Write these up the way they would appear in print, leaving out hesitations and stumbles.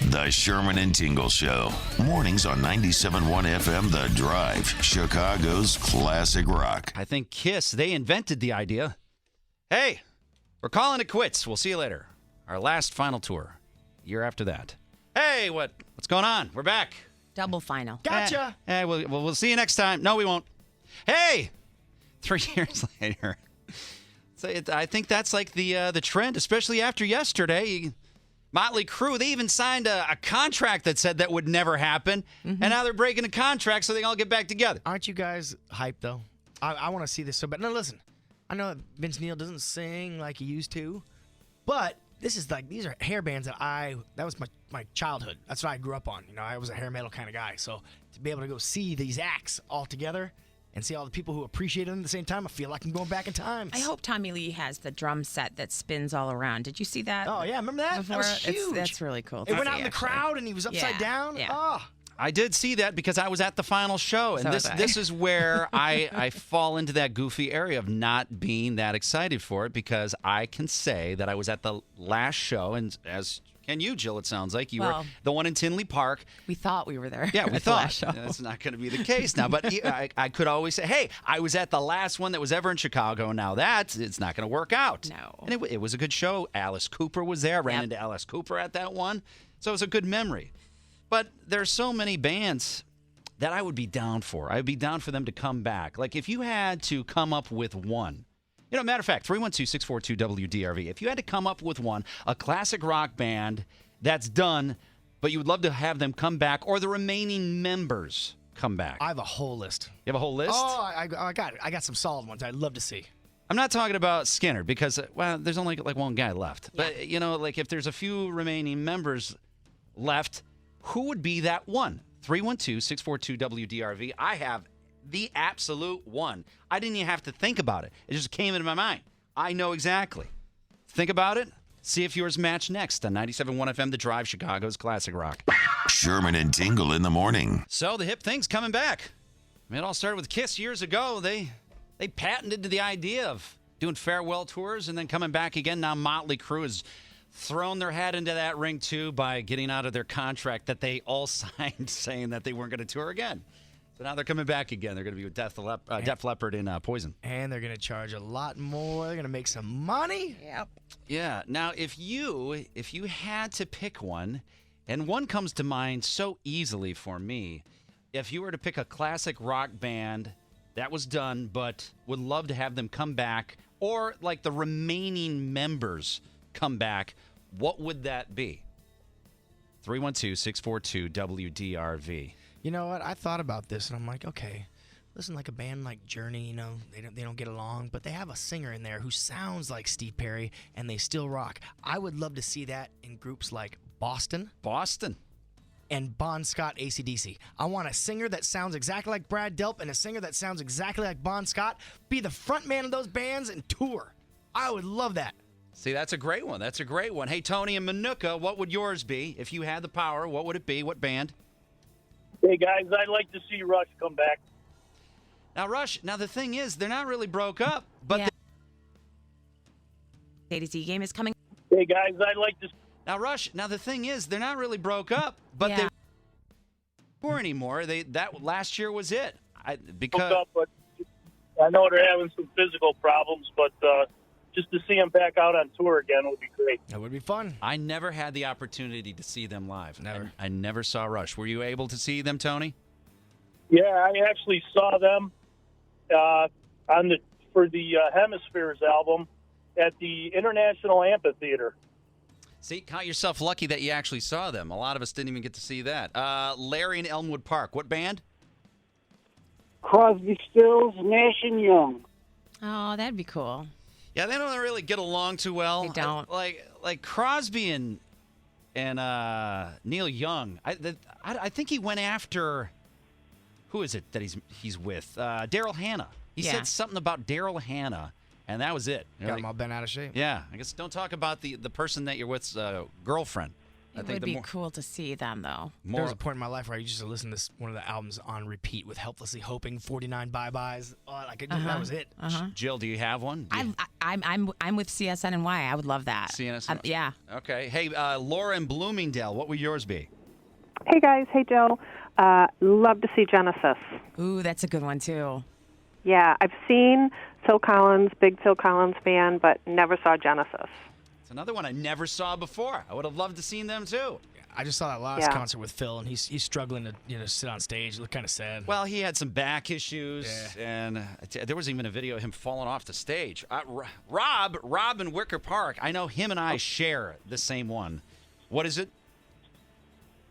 The Sherman and Tingle Show. Mornings on 97.1 FM The Drive, Chicago's classic rock. I think Kiss, they invented the idea. Hey, we're calling it quits. We'll see you later. Our last final tour. Year after that. Hey, what's going on? We're back. Double final. Gotcha. We'll see you next time. No, we won't. Hey, 3 years later. So I think that's like the trend, especially after yesterday. Mötley Crüe, they even signed a contract that said that would never happen, and now they're breaking the contract so they can all get back together. Aren't you guys hyped, though? I want to see this so bad. No, listen. I know that Vince Neil doesn't sing like he used to, but these are hair bands that was my childhood. That's what I grew up on. You know, I was a hair metal kind of guy. So to be able to go see these acts all together and see all the people who appreciate them at the same time, I feel like I'm going back in time. I hope Tommy Lee has the drum set that spins all around. Did you see that? Oh, yeah. Remember that? Before? That was huge. That's really cool. It went out in the crowd, and he was upside down. Yeah. Oh. I did see that because I was at the final show, and this is where I fall into that goofy area of not being that excited for it, because I can say that I was at the last show, and as can you, Jill, it sounds like you were the one in Tinley Park. We thought we were there. Yeah, we at thought. The last show. That's not going to be the case now, but I could always say, hey, I was at the last one that was ever in Chicago, and now it's not going to work out. No. And it was a good show. Alice Cooper was there. I ran into Alice Cooper at that one, so it was a good memory. But there's so many bands that I would be down for. I'd be down for them to come back. Like, if you had to come up with one, matter of fact, 312-642-WDRV, if you had to come up with one, a classic rock band that's done, but you would love to have them come back, or the remaining members come back. I have a whole list. You have a whole list? Oh, I got it. I got some solid ones I'd love to see. I'm not talking about Skinner, because, there's only like one guy left. Yeah. But, like, if there's a few remaining members left, who would be that one? 312-642-WDRV. I have the absolute one. I didn't even have to think about it. It just came into my mind. I know exactly. Think about it. See if yours match next on 97.1 FM The Drive, Chicago's classic rock. Sherman and Tingle in the morning. So the hip thing's coming back. It all started with Kiss years ago. They patented the idea of doing farewell tours and then coming back again. Now Mötley Crüe has thrown their hat into that ring, too, by getting out of their contract that they all signed saying that they weren't going to tour again. So now they're coming back again. They're going to be with Def Leppard and Poison. And they're going to charge a lot more. They're going to make some money. Yep. Yeah. Now, if you had to pick one, and one comes to mind so easily for me, if you were to pick a classic rock band that was done but would love to have them come back, or like the remaining members come back, what would that be? 312-642-WDRV. You know what? I thought about this, and I'm like, okay, listen, like a band like Journey, they don't get along, but they have a singer in there who sounds like Steve Perry, and they still rock. I would love to see that in groups like Boston. And Bon Scott AC/DC. I want a singer that sounds exactly like Brad Delp and a singer that sounds exactly like Bon Scott be the front man of those bands and tour. I would love that. See, that's a great one. Hey, Tony and Manuka, what would yours be? If you had the power, what would it be? What band? Hey, guys, I'd like to see Rush come back. Now, Rush, the thing is, they're not really broke up, but the A-to-Z game is coming. Hey, guys, I'd like to... Now, Rush, the thing is, they're not really broke up, but they weren't anymore. That last year was it. Because up, but I know they're having some physical problems, but just to see them back out on tour again would be great. That would be fun. I never had the opportunity to see them live. Never. I never saw Rush. Were you able to see them, Tony? Yeah, I actually saw them for the Hemispheres album at the International Amphitheater. See, count yourself lucky that you actually saw them. A lot of us didn't even get to see that. Larry in Elmwood Park. What band? Crosby, Stills, Nash and Young. Oh, that'd be cool. Yeah, they don't really get along too well. They don't. Like Crosby and Neil Young. I think he went after, who is it that he's with? Daryl Hannah. He said something about Daryl Hannah, and that was it. Got him all bent out of shape. Yeah, I guess don't talk about the person that you're with's girlfriend. It would be cool to see them, though. There was a point in my life where I used to listen to one of the albums on repeat with Helplessly Hoping, 49 Bye-Byes. That was it. Jill, do you have one? I'm with CSN&Y. I would love that. CSN&Y? Yeah. Okay. Hey, Laura in Bloomingdale, what would yours be? Hey, guys. Hey, Jill. Love to see Genesis. Ooh, that's a good one, too. Yeah, I've seen Phil Collins, big Phil Collins fan, but never saw Genesis. It's another one I never saw before. I would have loved to seen them, too. I just saw that last concert with Phil, and he's struggling to sit on stage. It looked kind of sad. Well, he had some back issues, and there was even a video of him falling off the stage. Rob in Wicker Park, I know him and I share the same one. What is it?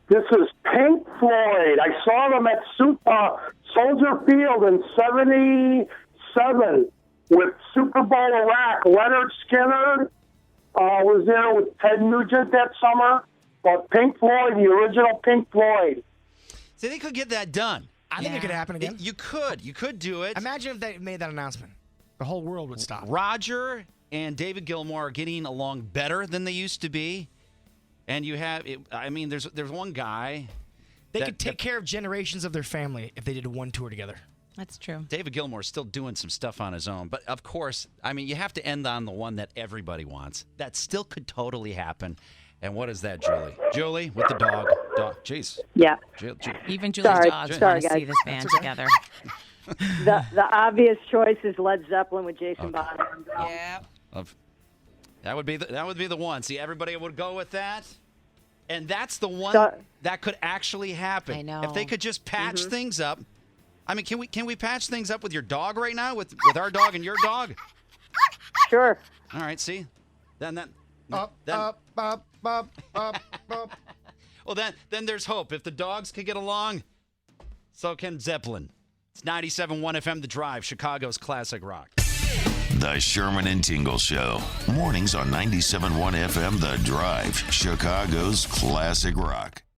This is Pink Floyd. I saw them at Soldier Field in '77 with Super Bowl Iraq. Leonard Skinner was there with Ted Nugent that summer. But Pink Floyd, the original Pink Floyd. See, they could get that done. I think it could happen again. You could do it. Imagine if they made that announcement. The whole world would stop. Roger and David Gilmour are getting along better than they used to be. And you have, there's one guy. They could take care of generations of their family if they did one tour together. That's true. David Gilmour is still doing some stuff on his own. But, of course, you have to end on the one that everybody wants. That still could totally happen. And what is that, Julie? Julie with the dog. Jeez. Yeah. Even Julie's dogs want to see this band together. The obvious choice is Led Zeppelin with Jason Bonham. Yeah. That would be the one. See, everybody would go with that. And that's the one that could actually happen. I know. If they could just patch things up. Can we patch things up with your dog right now? With our dog and your dog? Sure. All right, see? Then Up. Well, then there's hope. If the dogs can get along, so can Zeppelin. It's 97.1 FM The Drive, Chicago's classic rock. The Sherman and Tingle Show. Mornings on 97.1 FM The Drive, Chicago's classic rock.